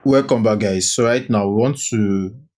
Welcome back, guys. So right now we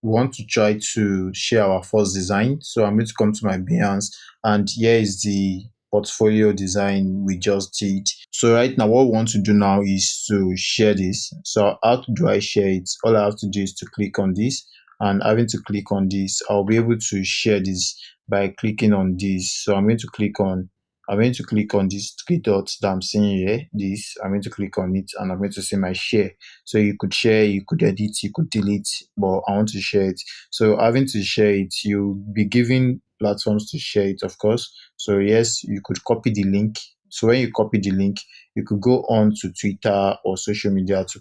want to try to share our first design. So I'm going to come to my Behance, and here is the portfolio design we just did. So right now, what we want to do now is to share this. So how do I share it? All I have to do is to click on this, and having to click on this, I'll be able to share this by clicking on this. So I'm going to click on these three dots that I'm seeing here. This I'm going to click on it, and I'm going to see my share. So you could share, you could edit, you could delete, but I want to share it. So having to share it, you'll be given platforms to share it, of course. So yes, you could copy the link. So when you copy the link, you could go on to Twitter or social media to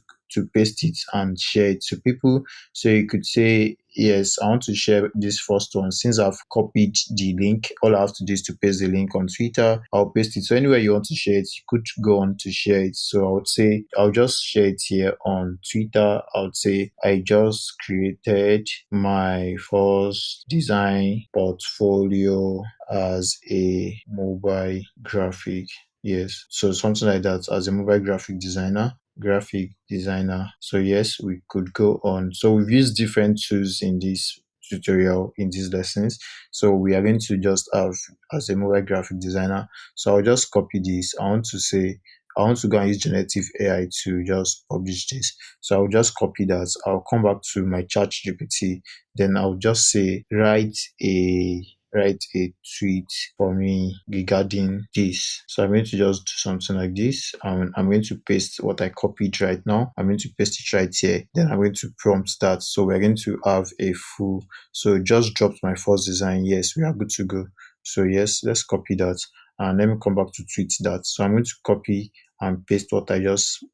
paste it and share it to people. So you could say, yes, I want to share this first one. Since I've copied the link, all I have to do is to paste the link on Twitter. I'll paste it. So anywhere you want to share it, you could go on to share it. So I would say I'll just share it here on Twitter. I would say I just created my first design portfolio as a mobile graphic. Yes. So something like that as a mobile graphic designer. So yes, we could go on. So we've used different tools in this tutorial, in these lessons. So we are going to just have as a mobile graphic designer. So I'll just copy this. I want to go and use generative AI to just publish this. So I'll just copy that. I'll come back to my chat GPT. Then I'll just say write a tweet for me regarding this. So I'm going to just do something like this. I'm going to paste what I copied right now. I'm going to paste it right here. Then I'm going to prompt that. So we're going to have a full. So just dropped my first design. Yes, we are good to go. So yes, let's copy that. And let me come back to tweet that. So I'm going to copy and paste what I just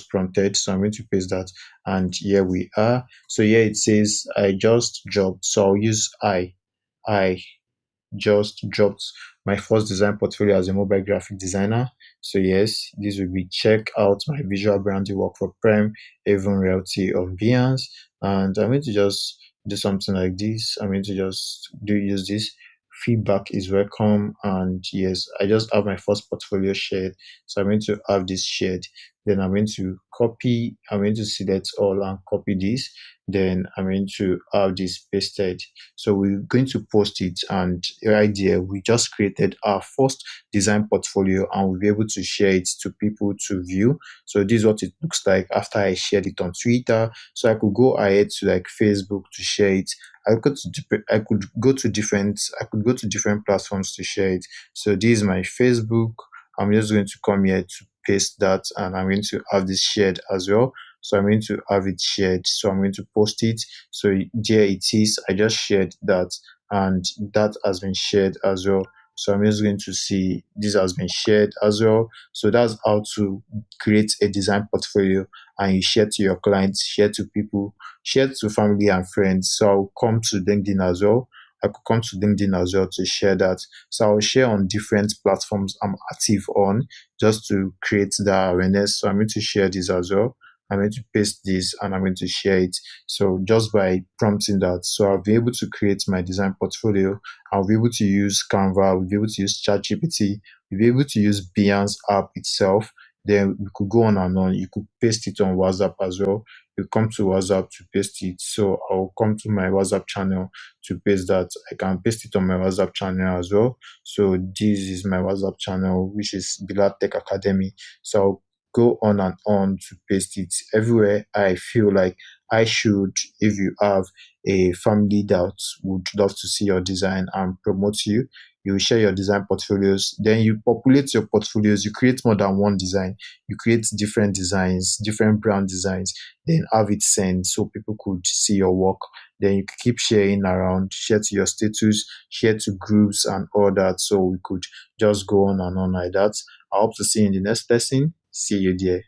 prompted. So I'm going to paste that. And here we are. So here it says I just dropped. So I'll use I just dropped my first design portfolio as a mobile graphic designer. So yes, this will be check out my visual branding work for Prime, even Realty on Behance. And I'm going to just do something like this. I'm going to just do use this. Feedback is welcome. And yes, I just have my first portfolio shared. So I'm going to have this shared. Then I'm going to select all and copy this. Then I'm going to have this pasted. So we're going to post it, and right there, we just created our first design portfolio, and we'll be able to share it to people to view. So this is what it looks like after I shared it on Twitter. So I could go ahead to like Facebook to share it. I could go to different platforms to share it. So this is my Facebook. I'm just going to come here to paste that, and I'm going to have this shared as well. So I'm going to have it shared. So I'm going to post it. So there it is. I just shared that, and that has been shared as well. So I'm just going to see this has been shared as well. So that's how to create a design portfolio, and you share to your clients, share to people, share to family and friends. So I'll come to LinkedIn as well. I could come to LinkedIn as well to share that. So I'll share on different platforms I'm active on, just to create that awareness. So I'm going to share this as well. I'm going to paste this, and I'm going to share it. So just by prompting that, so I'll be able to create my design portfolio. I'll be able to use Canva. I'll be able to use ChatGPT. We'll be able to use Behance app itself. Then we could go on and on. You could paste it on WhatsApp as well. You come to WhatsApp to paste it. So I'll come to my WhatsApp channel to paste that. I can paste it on my WhatsApp channel as well. So this is my WhatsApp channel, which is Bilal Tech Academy. So I'll go on to paste it everywhere I feel like I should. If you have a family that would love to see your design and promote you, you share your design portfolios, then you populate your portfolios, you create more than one design, you create different designs, different brand designs, then have it sent so people could see your work. Then you keep sharing around, share to your status, share to groups and all that. So we could just go on and on like that. I hope to see you in the next lesson. See you there.